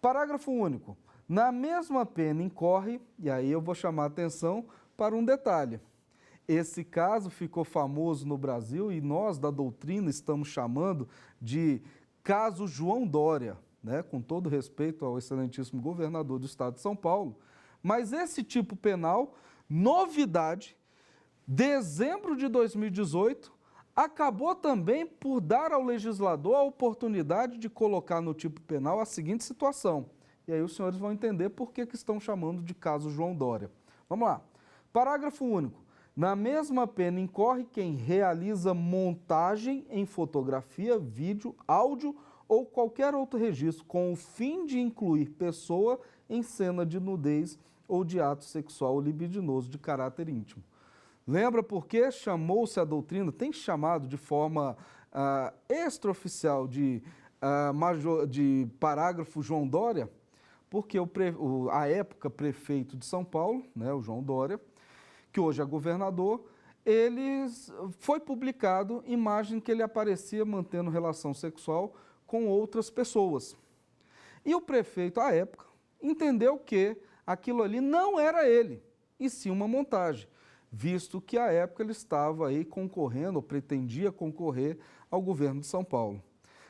Parágrafo único. Na mesma pena incorre, e aí eu vou chamar a atenção para um detalhe. Esse caso ficou famoso no Brasil e nós da doutrina estamos chamando de caso João Dória, né? Com todo respeito ao excelentíssimo governador do estado de São Paulo. Mas esse tipo penal, novidade, dezembro de 2018, acabou também por dar ao legislador a oportunidade de colocar no tipo penal a seguinte situação. E aí os senhores vão entender por que estão chamando de caso João Dória. Vamos lá. Parágrafo único. Na mesma pena incorre quem realiza montagem em fotografia, vídeo, áudio ou qualquer outro registro com o fim de incluir pessoa em cena de nudez ou de ato sexual libidinoso de caráter íntimo. Lembra por que chamou-se a doutrina, tem chamado de forma extraoficial de parágrafo João Dória? Porque à época prefeito de São Paulo, né, o João Dória, que hoje é governador, foi publicado imagem que ele aparecia mantendo relação sexual com outras pessoas. E o prefeito, à época, entendeu que aquilo ali não era ele, e sim uma montagem, visto que à época ele estava aí concorrendo, ou pretendia concorrer ao governo de São Paulo.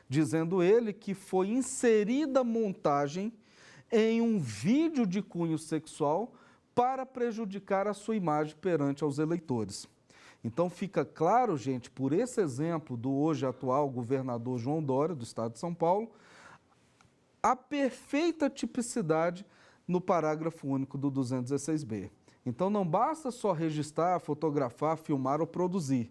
Dizendo ele que foi inserida montagem em um vídeo de cunho sexual para prejudicar a sua imagem perante aos eleitores. Então fica claro, gente, por esse exemplo do hoje atual governador João Dória, do estado de São Paulo, a perfeita tipicidade no parágrafo único do 216b. Então não basta só registrar, fotografar, filmar ou produzir,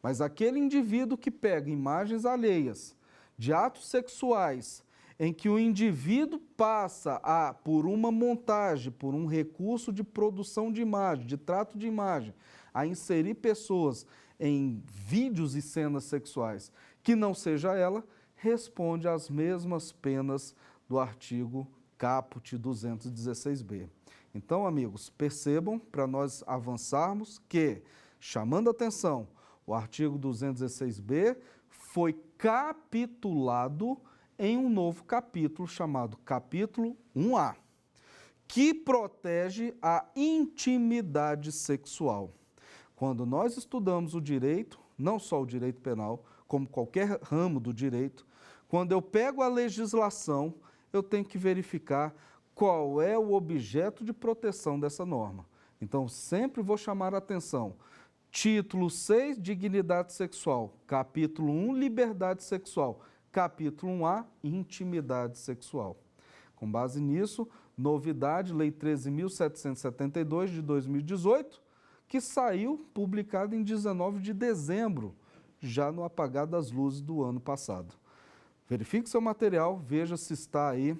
mas aquele indivíduo que pega imagens alheias de atos sexuais em que o indivíduo passa por uma montagem, por um recurso de produção de imagem, de trato de imagem, a inserir pessoas em vídeos e cenas sexuais que não seja ela, responde às mesmas penas do artigo caput 216b. Então, amigos, percebam, para nós avançarmos, que, chamando a atenção, o artigo 216b foi capitulado em um novo capítulo chamado capítulo 1A, que protege a intimidade sexual. Quando nós estudamos o direito, não só o direito penal, como qualquer ramo do direito, quando eu pego a legislação, eu tenho que verificar qual é o objeto de proteção dessa norma. Então, sempre vou chamar a atenção. Título 6, dignidade sexual. Capítulo 1, liberdade sexual. Capítulo 1A, intimidade sexual. Com base nisso, novidade, Lei 13.772 de 2018, que saiu publicada em 19 de dezembro, já no apagar das luzes do ano passado. Verifique seu material, veja se está aí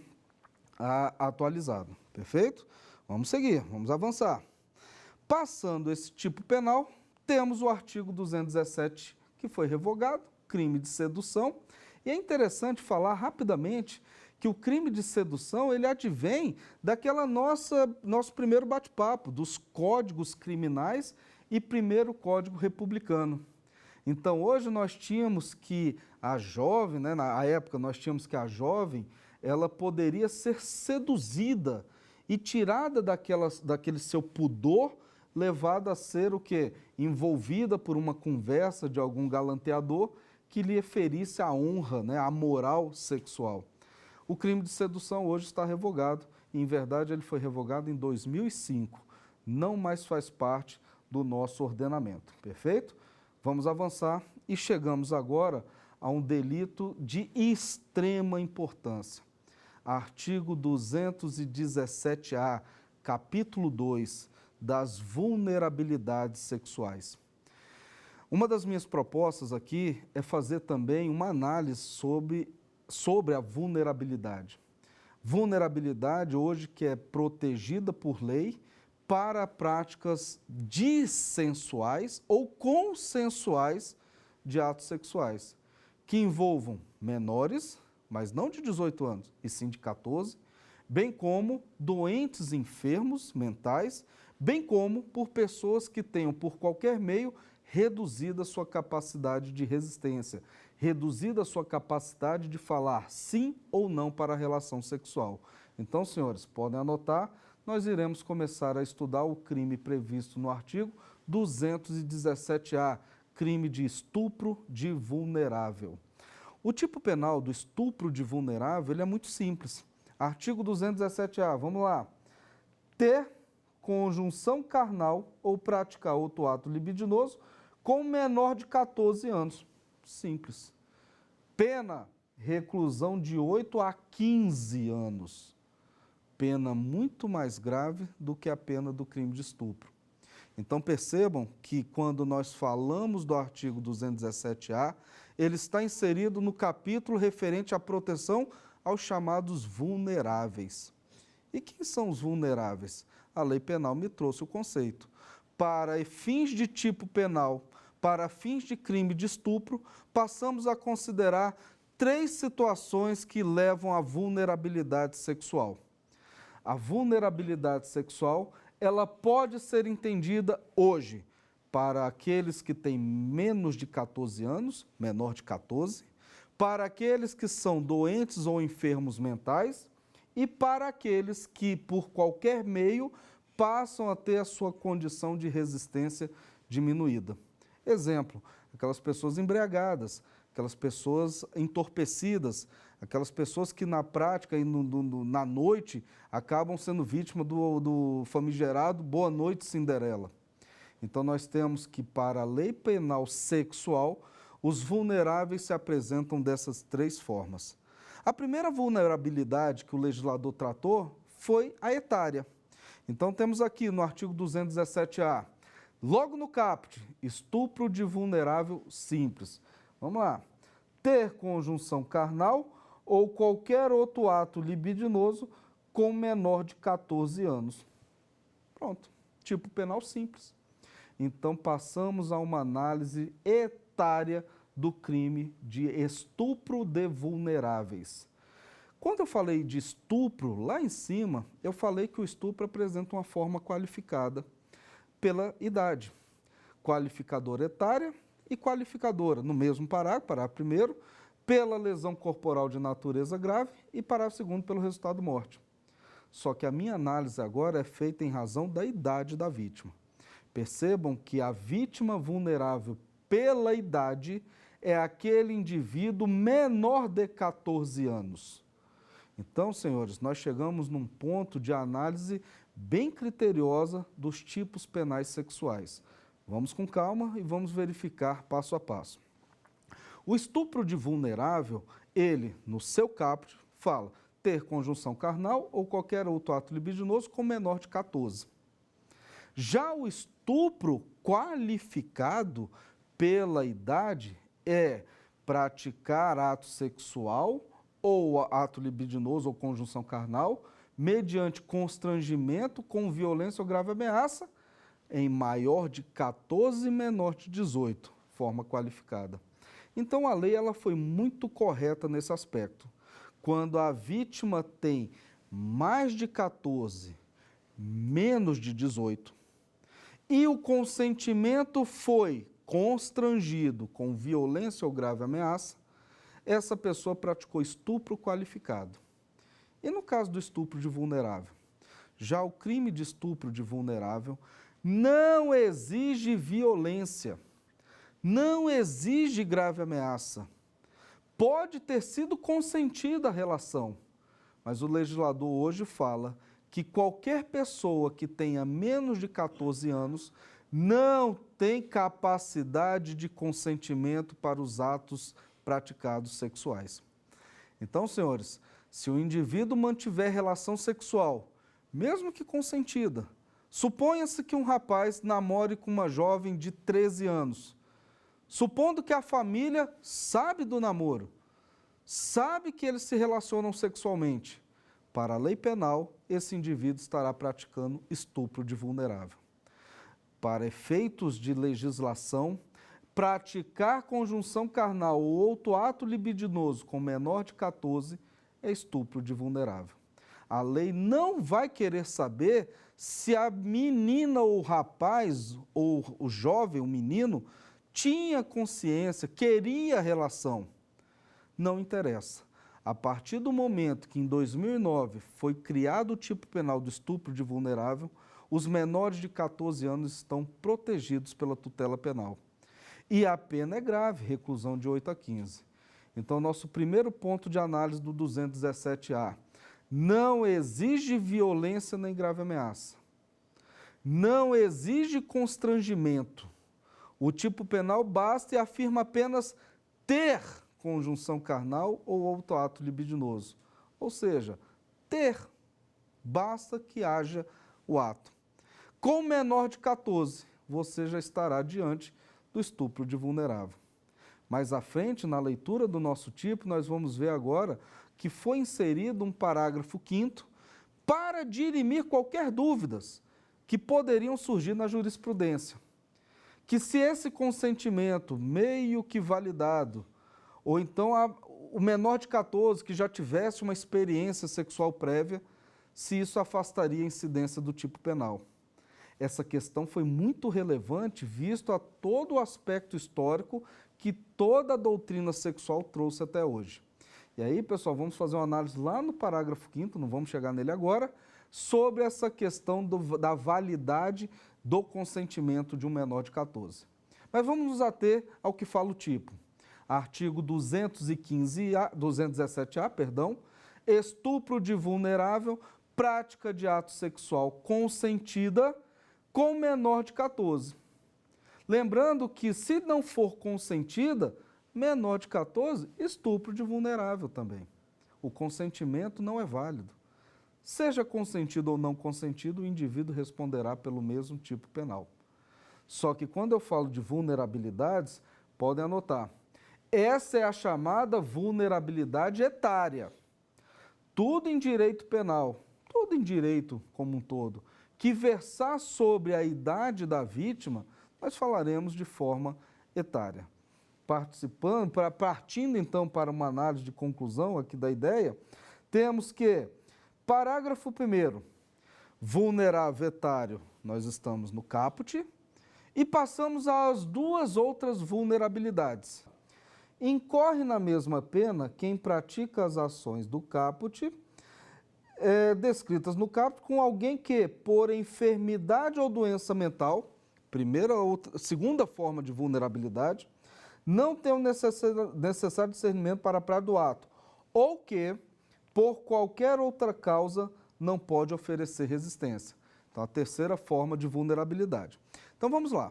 atualizado. Perfeito? Vamos seguir, vamos avançar. Passando esse tipo penal, temos o artigo 217, que foi revogado, crime de sedução. E é interessante falar rapidamente que o crime de sedução, ele advém daquela nosso primeiro bate-papo, dos códigos criminais e primeiro código republicano. Então, hoje nós tínhamos que a jovem, na época nós tínhamos que a jovem, ela poderia ser seduzida e tirada daquele seu pudor, levada a ser o quê? Envolvida por uma conversa de algum galanteador que lhe ferisse a honra, a moral sexual. O crime de sedução hoje está revogado, e em verdade ele foi revogado em 2005. Não mais faz parte do nosso ordenamento, perfeito? Vamos avançar e chegamos agora a um delito de extrema importância. Artigo 217-A, capítulo 2, das vulnerabilidades sexuais. Uma das minhas propostas aqui é fazer também uma análise sobre a vulnerabilidade. Vulnerabilidade hoje que é protegida por lei para práticas dissensuais ou consensuais de atos sexuais, que envolvam menores, mas não de 18 anos, e sim de 14, bem como doentes enfermos mentais, bem como por pessoas que tenham, por qualquer meio, reduzida a sua capacidade de resistência, reduzida a sua capacidade de falar sim ou não para a relação sexual. Então, senhores, podem anotar, nós iremos começar a estudar o crime previsto no artigo 217-A, crime de estupro de vulnerável. O tipo penal do estupro de vulnerável ele é muito simples. Artigo 217-A, vamos lá. Ter conjunção carnal ou praticar outro ato libidinoso com menor de 14 anos. Simples. Pena, reclusão de 8 a 15 anos. Pena muito mais grave do que a pena do crime de estupro. Então percebam que quando nós falamos do artigo 217-A, ele está inserido no capítulo referente à proteção aos chamados vulneráveis. E quem são os vulneráveis? A lei penal me trouxe o conceito. Para fins de tipo penal, para fins de crime de estupro, passamos a considerar 3 situações que levam à vulnerabilidade sexual. A vulnerabilidade sexual ela pode ser entendida hoje para aqueles que têm menos de 14 anos, menor de 14, para aqueles que são doentes ou enfermos mentais e para aqueles que, por qualquer meio, passam a ter a sua condição de resistência diminuída. Exemplo, aquelas pessoas embriagadas, aquelas pessoas entorpecidas, aquelas pessoas que na prática e na noite acabam sendo vítimas do famigerado Boa Noite Cinderela. Então nós temos que, para a lei penal sexual, os vulneráveis se apresentam dessas três formas. A primeira vulnerabilidade que o legislador tratou foi a etária. Então temos aqui no artigo 217-A, logo no caput, estupro de vulnerável simples. Vamos lá. Ter conjunção carnal ou qualquer outro ato libidinoso com menor de 14 anos. Pronto. Tipo penal simples. Então passamos a uma análise etária do crime de estupro de vulneráveis. Quando eu falei de estupro, lá em cima, eu falei que o estupro apresenta uma forma qualificada pela idade. Qualificadora etária e qualificadora, no mesmo parágrafo primeiro, pela lesão corporal de natureza grave e parágrafo segundo, pelo resultado morte. Só que a minha análise agora é feita em razão da idade da vítima. Percebam que a vítima vulnerável pela idade é aquele indivíduo menor de 14 anos. Então, senhores, nós chegamos num ponto de análise bem criteriosa dos tipos penais sexuais. Vamos com calma e vamos verificar passo a passo. O estupro de vulnerável, ele, no seu caput, fala ter conjunção carnal ou qualquer outro ato libidinoso com menor de 14. Já o estupro qualificado pela idade é praticar ato sexual ou ato libidinoso ou conjunção carnal mediante constrangimento com violência ou grave ameaça em maior de 14 e menor de 18, forma qualificada. Então a lei ela foi muito correta nesse aspecto. Quando a vítima tem mais de 14, menos de 18, e o consentimento foi constrangido com violência ou grave ameaça, essa pessoa praticou estupro qualificado. E no caso do estupro de vulnerável? Já o crime de estupro de vulnerável não exige violência, não exige grave ameaça. Pode ter sido consentida a relação, mas o legislador hoje fala que qualquer pessoa que tenha menos de 14 anos não tem capacidade de consentimento para os atos praticados sexuais. Então, senhores, se o indivíduo mantiver relação sexual, mesmo que consentida, suponha-se que um rapaz namore com uma jovem de 13 anos, supondo que a família sabe do namoro, sabe que eles se relacionam sexualmente, para a lei penal, esse indivíduo estará praticando estupro de vulnerável. Para efeitos de legislação, praticar conjunção carnal ou outro ato libidinoso com menor de 14 é estupro de vulnerável. A lei não vai querer saber se a menina ou o rapaz, ou o jovem, o menino, tinha consciência, queria a relação. Não interessa. A partir do momento que em 2009 foi criado o tipo penal do estupro de vulnerável, os menores de 14 anos estão protegidos pela tutela penal. E a pena é grave, reclusão de 8 a 15. Então, nosso primeiro ponto de análise do 217-A, não exige violência nem grave ameaça. Não exige constrangimento. O tipo penal basta e afirma apenas ter conjunção carnal ou outro ato libidinoso. Ou seja, ter, basta que haja o ato. Com menor de 14, você já estará diante do estupro de vulnerável. Mais à frente, na leitura do nosso tipo, nós vamos ver agora que foi inserido um parágrafo 5º para dirimir qualquer dúvidas que poderiam surgir na jurisprudência. Que se esse consentimento meio que validado, ou então o menor de 14 que já tivesse uma experiência sexual prévia, se isso afastaria a incidência do tipo penal. essa questão foi muito relevante, visto a todo o aspecto histórico que toda a doutrina sexual trouxe até hoje. E aí, pessoal, vamos fazer uma análise lá no parágrafo 5º, não vamos chegar nele agora, sobre essa questão da validade do consentimento de um menor de 14. Mas vamos nos ater ao que fala o tipo. Artigo 217A, estupro de vulnerável, prática de ato sexual consentida com menor de 14. Lembrando que, se não for consentida, menor de 14, estupro de vulnerável também. O consentimento não é válido. Seja consentido ou não consentido, o indivíduo responderá pelo mesmo tipo penal. Só que quando eu falo de vulnerabilidades, podem anotar, essa é a chamada vulnerabilidade etária. Tudo em direito penal, tudo em direito como um todo, que versar sobre a idade da vítima, nós falaremos de forma etária. Partindo então para uma análise de conclusão aqui da ideia, temos que, parágrafo 1º, vulnerável etário, nós estamos no caput, e passamos às duas outras vulnerabilidades. Incorre na mesma pena quem pratica as ações do caput, descritas no caput, com alguém que, por enfermidade ou doença mental, segunda forma de vulnerabilidade, não tem o necessário discernimento para a prática do ato, ou que, por qualquer outra causa, não pode oferecer resistência. Então, a terceira forma de vulnerabilidade. Então, vamos lá.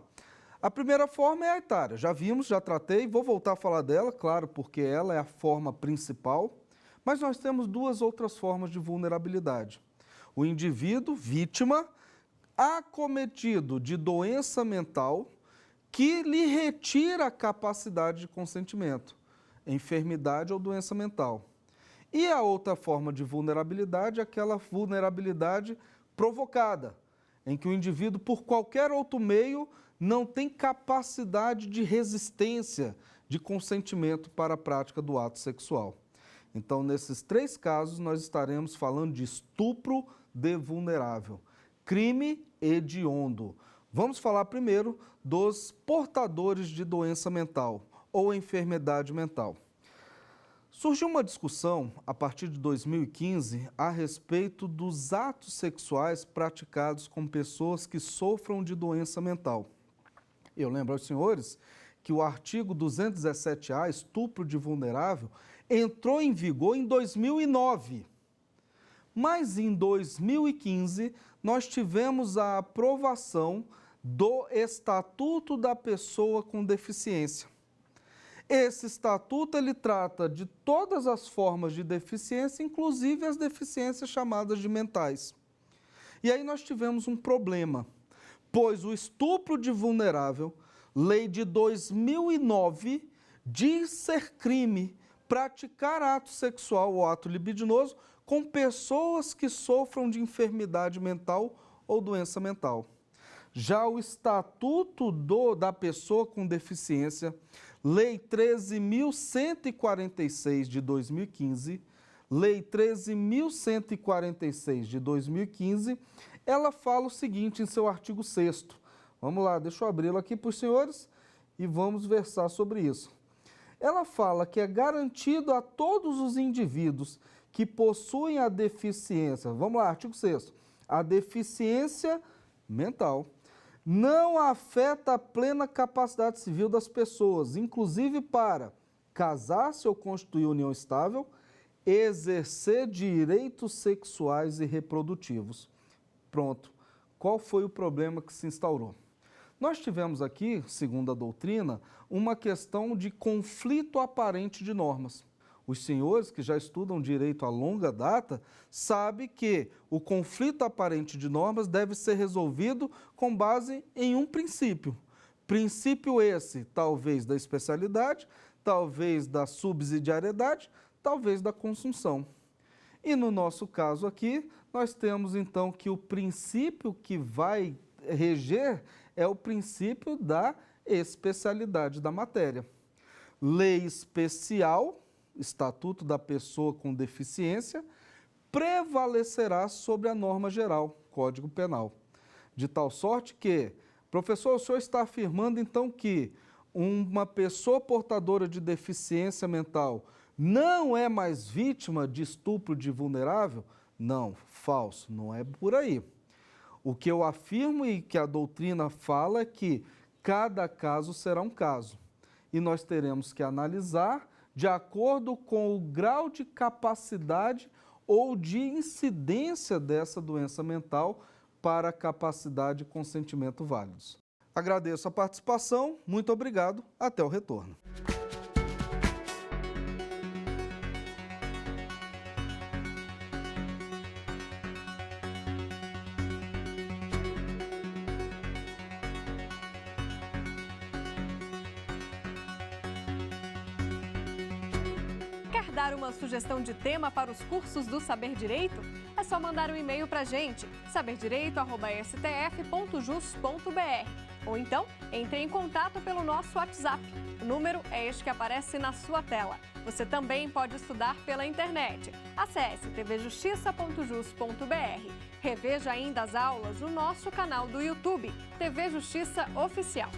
A primeira forma é a etária. Já vimos, já tratei, vou voltar a falar dela, claro, porque ela é a forma principal, mas nós temos duas outras formas de vulnerabilidade. O indivíduo, vítima, acometido de doença mental, que lhe retira a capacidade de consentimento, enfermidade ou doença mental. E a outra forma de vulnerabilidade é aquela vulnerabilidade provocada, em que o indivíduo, por qualquer outro meio, não tem capacidade de resistência, de consentimento para a prática do ato sexual. Então, nesses três casos, nós estaremos falando de estupro de vulnerável, crime hediondo. Vamos falar primeiro dos portadores de doença mental ou enfermidade mental. Surgiu uma discussão, a partir de 2015, a respeito dos atos sexuais praticados com pessoas que sofram de doença mental. Eu lembro aos senhores que o artigo 217A, estupro de vulnerável, entrou em vigor em 2009. Mas em 2015, nós tivemos a aprovação do Estatuto da Pessoa com Deficiência. Esse estatuto, ele trata de todas as formas de deficiência, inclusive as deficiências chamadas de mentais. E aí nós tivemos um problema, pois o estupro de vulnerável, lei de 2009, diz ser crime praticar ato sexual ou ato libidinoso com pessoas que sofram de enfermidade mental ou doença mental. Já o Estatuto da Pessoa com Deficiência, Lei 13.146 de 2015, Lei 13.146 de 2015, ela fala o seguinte em seu artigo 6º. Vamos lá, deixa eu abri-lo aqui para os senhores e vamos versar sobre isso. Ela fala que é garantido a todos os indivíduos que possuem a deficiência, vamos lá, artigo 6º, a deficiência mental, não afeta a plena capacidade civil das pessoas, inclusive para casar-se ou constituir união estável, exercer direitos sexuais e reprodutivos. Pronto. Qual foi o problema que se instaurou? Nós tivemos aqui, segundo a doutrina, uma questão de conflito aparente de normas. Os senhores que já estudam direito a longa data sabem que o conflito aparente de normas deve ser resolvido com base em um princípio. Princípio esse, talvez da especialidade, talvez da subsidiariedade, talvez da consunção. E no nosso caso aqui, nós temos então que o princípio que vai reger é o princípio da especialidade da matéria. Lei especial, Estatuto da Pessoa com Deficiência, prevalecerá sobre a norma geral, Código Penal. de tal sorte que, professor, o senhor está afirmando então que uma pessoa portadora de deficiência mental não é mais vítima de estupro de vulnerável? Não, falso, não é por aí. O que eu afirmo e que a doutrina fala é que cada caso será um caso. E nós teremos que analisar de acordo com o grau de capacidade ou de incidência dessa doença mental para a capacidade e consentimento válidos. Agradeço a participação, muito obrigado, até o retorno. Quer dar uma sugestão de tema para os cursos do Saber Direito? É só mandar um e-mail para a gente, saberdireito@stf.jus.br. Ou então, entre em contato pelo nosso WhatsApp. O número é este que aparece na sua tela. Você também pode estudar pela internet. Acesse tvjustiça.jus.br. Reveja ainda as aulas no nosso canal do YouTube, TV Justiça Oficial.